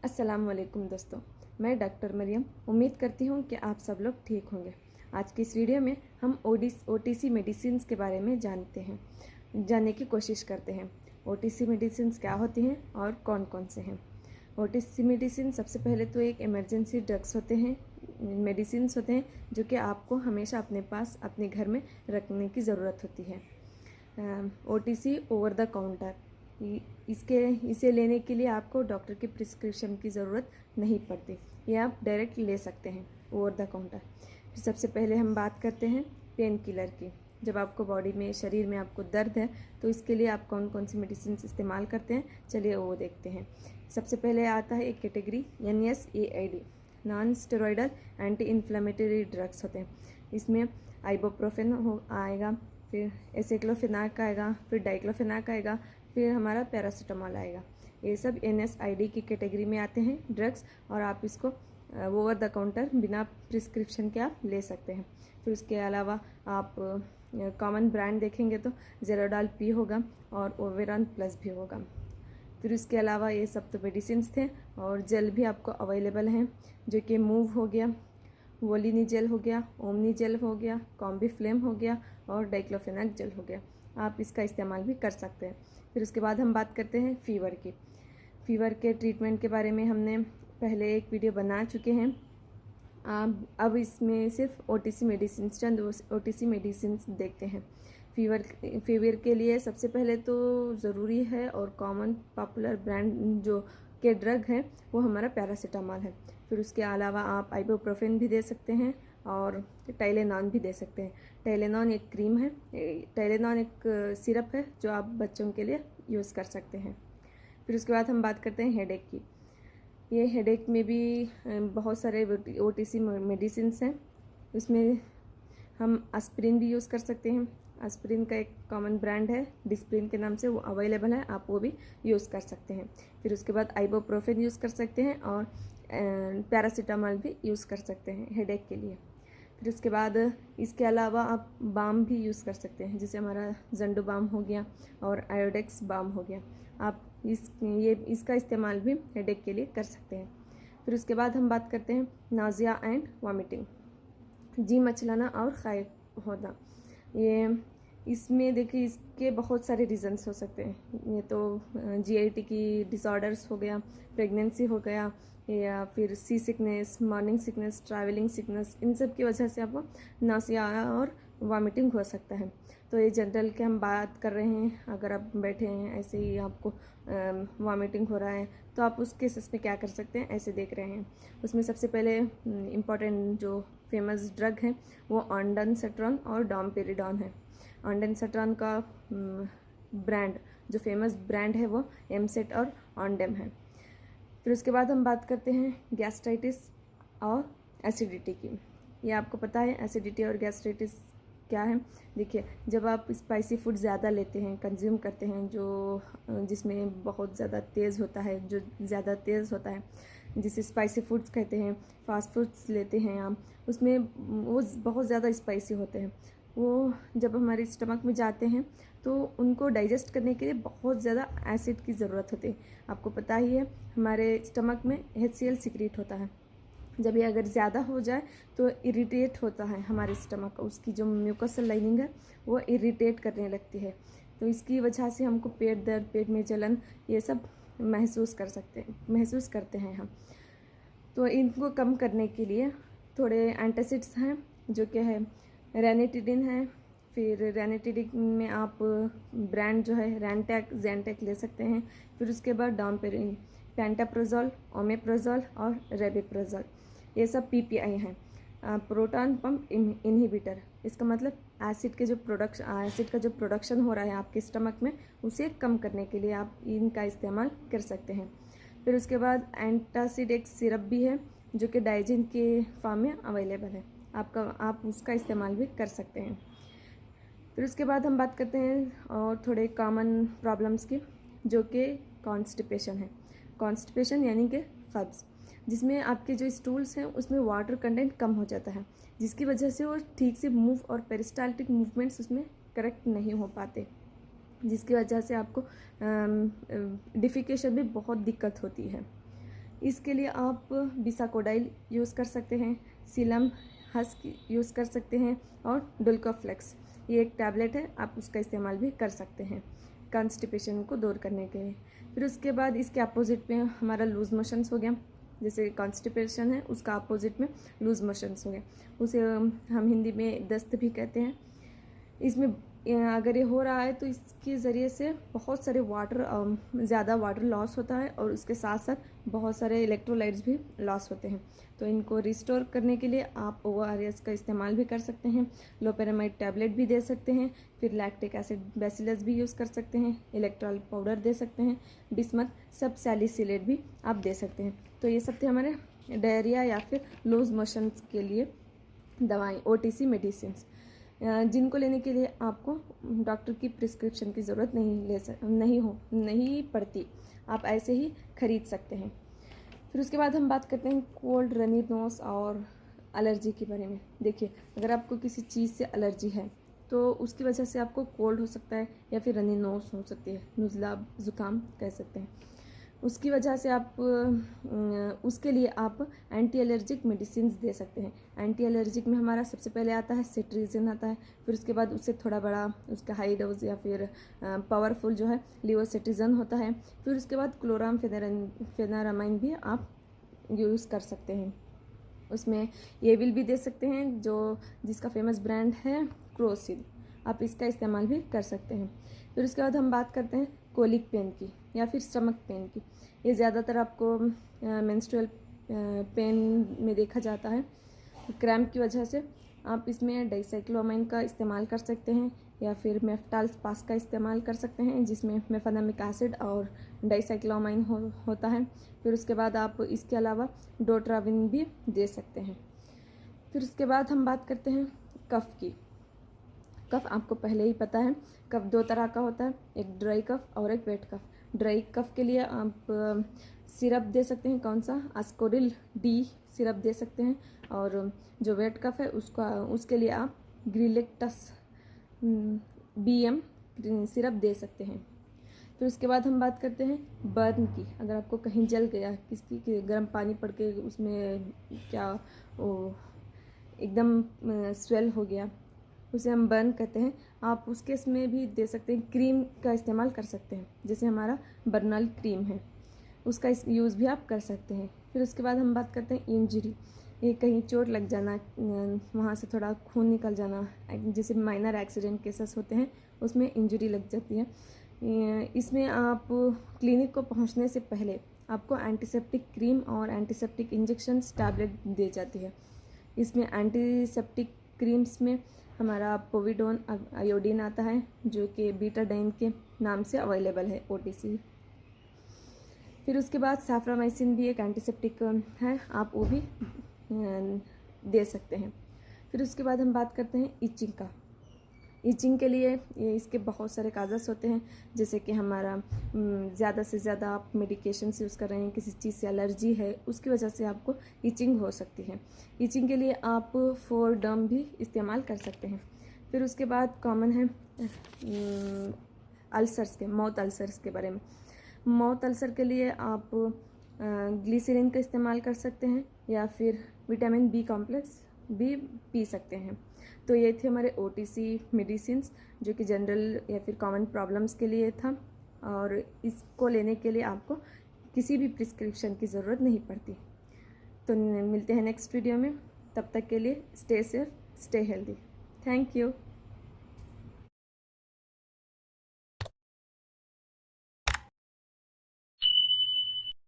अस्सलामुअलैकुम दोस्तों, मैं डॉक्टर मरियम उम्मीद करती हूँ कि आप सब लोग ठीक होंगे। आज की इस वीडियो में हम ओटीसी मेडिसिन के बारे में जानने की कोशिश करते हैं। ओटीसी मेडिसिन क्या होती हैं और कौन कौन से हैं। ओटीसी मेडिसिन सबसे पहले तो एक इमरजेंसी ड्रग्स होते हैं, मेडिसिन होते हैं जो कि आपको हमेशा अपने पास अपने घर में रखने की ज़रूरत होती है। ओटीसी ओवर द काउंटर, इसे लेने के लिए आपको डॉक्टर की प्रिस्क्रिप्शन की ज़रूरत नहीं पड़ती, ये आप डायरेक्ट ले सकते हैं ओवर द काउंटर। फिर सबसे पहले हम बात करते हैं पेन किलर की। जब आपको बॉडी में, शरीर में आपको दर्द है तो इसके लिए आप कौन कौन सी मेडिसिन इस्तेमाल करते हैं, चलिए वो देखते हैं। सबसे पहले आता है एक category NSAID, non steroidal anti inflammatory drugs होते हैं। इसमें आइबोप्रोफेन आएगा, फिर एसिक्लोफेनाक आएगा, फिर डाइक्लोफेनाक आएगा, फिर हमारा पैरासीटामोल आएगा। ये सब NSAID की कैटेगरी में आते हैं ड्रग्स, और आप इसको ओवर द काउंटर बिना प्रिस्क्रिप्शन के आप ले सकते हैं। फिर उसके अलावा आप कॉमन ब्रांड देखेंगे तो जेरोडाल P होगा और ओवेरॉन प्लस भी होगा। फिर उसके अलावा ये सब तो मेडिसिन थे, और जेल भी आपको अवेलेबल हैं जो कि मूव हो गया, वोलिनी जेल हो गया, ओमनी जेल हो गया, कॉम्बी फ्लेम हो गया और डाइक्लोफेनाक जेल हो गया। आप इसका इस्तेमाल भी कर सकते हैं। फिर उसके बाद हम बात करते हैं फ़ीवर की। फ़ीवर के ट्रीटमेंट के बारे में हमने पहले एक वीडियो बना चुके हैं। अब इसमें सिर्फ ओटीसी मेडिसिन, चंद ओटीसी मेडिसिन देखते हैं। फीवर के लिए सबसे पहले तो ज़रूरी है और कॉमन पॉपुलर ब्रांड जो के ड्रग है वो हमारा पैरासीटामोल है। फिर उसके अलावा आप आइबोप्रोफेन भी दे सकते हैं और टाइलेनॉन भी दे सकते हैं। टाइलेनॉन एक क्रीम है, टाइलेनॉन एक सिरप है जो आप बच्चों के लिए यूज़ कर सकते हैं। फिर उसके बाद हम बात करते हैं हेडेक की। ये हेडेक में भी बहुत सारे ओटीसी मेडिसिन हैं। उसमें हम एस्पिरिन भी यूज़ कर सकते हैं। एस्पिरिन का एक कॉमन ब्रांड है डिस्प्रिन के नाम से, वो अवेलेबल है, आप वो भी यूज़ कर सकते हैं। फिर उसके बाद आइबोप्रोफेन यूज़ कर सकते हैं और पैरासीटामोल भी यूज़ कर सकते हैं हेडेक के लिए। फिर उसके बाद इसके अलावा आप बाम भी यूज़ कर सकते हैं, जैसे हमारा जंडू बाम हो गया और आयोडेक्स बाम हो गया। आप इसका इस्तेमाल भी हेडेक के लिए कर सकते हैं। फिर उसके बाद हम बात करते हैं नाज़िया एंड वॉमिटिंग, जी मचलाना और खाए होना। ये इसमें देखिए इसके बहुत सारे रीज़न्स हो सकते हैं। ये तो GIT की डिसऑर्डर्स हो गया, प्रेगनेंसी हो गया, या फिर sea sickness, morning sickness, travelling sickness, इन सब की वजह से आपको नासिया और वॉमिटिंग हो सकता है। तो ये जनरल के हम बात कर रहे हैं। अगर आप बैठे हैं ऐसे ही आपको वॉमिटिंग हो रहा है तो आप उस केसेस में क्या कर सकते हैं, ऐसे देख रहे हैं। उसमें सबसे पहले इम्पॉर्टेंट जो फेमस ड्रग है वो ऑन्डानसेट्रॉन और डॉमपेरिडॉन है। ऑन्डानसेट्रॉन का ब्रांड, जो फेमस ब्रांड है वो एमसेट और ऑनडेम है। फिर उसके बाद हम बात करते हैं गैस्ट्राइटिस और एसिडिटी की। ये आपको पता है एसिडिटी और गैस्ट्राइटिस क्या है। देखिए, जब आप स्पाइसी फूड ज़्यादा लेते हैं, कंज्यूम करते हैं, जो जिसमें बहुत ज़्यादा तेज़ होता है, जो ज़्यादा तेज़ होता है, जिसे स्पाइसी फूड्स कहते हैं, फास्ट फूड्स लेते हैं आप, उसमें वो बहुत ज़्यादा स्पाइसी होते हैं। वो जब हमारे स्टमक में जाते हैं तो उनको डाइजेस्ट करने के लिए बहुत ज़्यादा एसिड की ज़रूरत होती है। आपको पता ही है हमारे स्टमक में HCl सीक्रेट होता है। जब ये अगर ज़्यादा हो जाए तो इरिटेट होता है हमारे स्टमक, उसकी जो म्यूकसल लाइनिंग है वो इरिटेट करने लगती है। तो इसकी वजह से हमको पेट दर्द, पेट में जलन, ये सब महसूस करते हैं हम। तो इनको कम करने के लिए थोड़े एंटासिड्स हैं जो कि है रेनिटिडिन है। फिर रेनिटिडिन में आप ब्रांड जो है रैनटैक, जैनटैक ले सकते हैं। फिर उसके बाद डॉमपेरिन, पेंटाप्रोजोल, ओमेप्रोजोल और रेबिप्रोजोल, ये सब PPI हैं, प्रोटॉन पंप इनहिबिटर। इसका मतलब एसिड का जो प्रोडक्शन हो रहा है आपके स्टमक में, उसे कम करने के लिए आप इनका इस्तेमाल कर सकते हैं। फिर उसके बाद एंटासिड एक सिरप भी है जो कि डाइजिन के फॉर्म में अवेलेबल है, आप उसका इस्तेमाल भी कर सकते हैं। फिर उसके बाद हम बात करते हैं और थोड़े कॉमन प्रॉब्लम्स की, जो कि कॉन्स्टिपेशन है। कॉन्स्टिपेशन यानी कि कब्ज़, जिसमें आपके जो स्टूल्स हैं उसमें वाटर कंटेंट कम हो जाता है, जिसकी वजह से वो ठीक से मूव और पेरिस्टाल्टिक मूवमेंट्स उसमें करेक्ट नहीं हो पाते, जिसकी वजह से आपको डिफिकेशन में बहुत दिक्कत होती है। इसके लिए आप बिसाकोडाइल यूज़ कर सकते हैं, सीलम हस्क यूज़ कर सकते हैं और डुल्कोफ्लेक्स, ये एक टैबलेट है, आप उसका इस्तेमाल भी कर सकते हैं कॉन्स्टिपेशन को दूर करने के लिए। फिर उसके बाद इसके अपोजिट में हमारा लूज मोशंस हो गया, जैसे कॉन्स्टिपेशन है उसका अपोजिट में लूज मोशंस हो गया, उसे हम हिंदी में दस्त भी कहते हैं। इसमें अगर ये हो रहा है तो इसके ज़रिए से बहुत सारे ज़्यादा वाटर लॉस होता है और उसके साथ साथ बहुत सारे इलेक्ट्रोलाइट्स भी लॉस होते हैं। तो इनको रिस्टोर करने के लिए आप ORS का इस्तेमाल भी कर सकते हैं, लोपेरामाइड टैबलेट भी दे सकते हैं, फिर लैक्टिक एसिड बैसिलस भी यूज़ कर सकते हैं, इलेक्ट्रॉल पाउडर दे सकते हैं, बिस्मथ सब सैलिसिलेट भी आप दे सकते हैं। तो ये सब थे हमारे डायरिया या फिर लूज मोशंस के लिए दवाएँ, OTC मेडिसिन्स, जिनको लेने के लिए आपको डॉक्टर की प्रिस्क्रिप्शन की ज़रूरत नहीं पड़ती, आप ऐसे ही खरीद सकते हैं। फिर उसके बाद हम बात करते हैं कोल्ड, रनी नोज और एलर्जी के बारे में। देखिए, अगर आपको किसी चीज़ से एलर्जी है तो उसकी वजह से आपको कोल्ड हो सकता है या फिर रनी नोज हो सकती है, नुज़ला ज़ुकाम कह सकते हैं। उसकी वजह से उसके लिए आप एंटी एलर्जिक मेडिसिन दे सकते हैं। एंटी एलर्जिक में हमारा सबसे पहले आता है सिट्रीजिन आता है, फिर उसके बाद उससे थोड़ा बड़ा उसका हाई डोज या फिर पावरफुल जो है लिवोसिट्रिजिन होता है, फिर उसके बाद क्लोरामफेनारामाइन भी आप यूज़ कर सकते हैं। उसमें एविल भी दे सकते हैं, जिसका फेमस ब्रांड है क्रोसिल, आप इसका इस्तेमाल भी कर सकते हैं। फिर उसके बाद हम बात करते हैं कोलिक पेन की या फिर स्टमक पेन की। ये ज़्यादातर आपको मेंस्ट्रुअल पेन में देखा जाता है, क्रैम्प की वजह से। आप इसमें डाइसाइक्लोमाइन का इस्तेमाल कर सकते हैं या फिर मेफ्टाल पास का इस्तेमाल कर सकते हैं, जिसमें मेफेनामिक एसिड और डाइसाइक्लोमाइन होता है। फिर उसके बाद आप इसके अलावा डोट्राविन भी दे सकते हैं। फिर उसके बाद हम बात करते हैं कफ़ की। कफ़ आपको पहले ही पता है, कफ़ दो तरह का होता है, एक ड्राई कफ़ और एक वेट कफ़। ड्राई कफ़ के लिए आप सिरप दे सकते हैं, कौन सा, अस्कोरिल डी सिरप दे सकते हैं, और जो वेट कफ़ है उसके लिए आप ग्रिलेक्टस BM सिरप दे सकते हैं। फिर उसके बाद हम बात करते हैं बर्न की। अगर आपको कहीं जल गया, किसी गर्म पानी पड़ के उसमें क्या एकदम स्वेल हो गया, उसे हम बर्न कहते हैं, आप उस केस में भी दे सकते हैं, क्रीम का इस्तेमाल कर सकते हैं, जैसे हमारा बर्नल क्रीम है, उसका यूज़ भी आप कर सकते हैं। फिर उसके बाद हम बात करते हैं इंजरी। ये कहीं चोट लग जाना, वहाँ से थोड़ा खून निकल जाना, जैसे माइनर एक्सीडेंट केसेस होते हैं उसमें इंजरी लग जाती है। इसमें आप क्लिनिक को पहुँचने से पहले आपको एंटीसेप्टिक क्रीम और एंटीसेप्टिक इंजेक्शन टैबलेट दी जाती है। इसमें एंटीसेप्टिक क्रीम्स में हमारा पोविडोन आयोडीन आता है, जो कि बीटाडाइन के नाम से अवेलेबल है, OTC। फिर उसके बाद सैफ्रामाइसिन भी एक एंटीसेप्टिक है, आप वो भी दे सकते हैं। फिर उसके बाद हम बात करते हैं इचिंग का। इचिंग के लिए इसके बहुत सारे काजेस होते हैं, जैसे कि हमारा ज़्यादा से ज़्यादा आप मेडिकेशन यूज़ कर रहे हैं, किसी चीज़ से एलर्जी है, उसकी वजह से आपको इचिंग हो सकती है। इचिंग के लिए आप फोरडर्म भी इस्तेमाल कर सकते हैं। फिर उसके बाद कॉमन है अल्सर्स के, माउथ अल्सर्स के बारे में। माउथ अल्सर के लिए आप ग्लिसरीन का इस्तेमाल कर सकते हैं या फिर विटामिन B कॉम्प्लेक्स भी पी सकते हैं। तो ये थे हमारे OTC मेडिसिन्स, जो कि जनरल या फिर कॉमन प्रॉब्लम्स के लिए था, और इसको लेने के लिए आपको किसी भी प्रिस्क्रिप्शन की ज़रूरत नहीं पड़ती। तो मिलते हैं नेक्स्ट वीडियो में, तब तक के लिए stay safe, stay healthy. Thank you.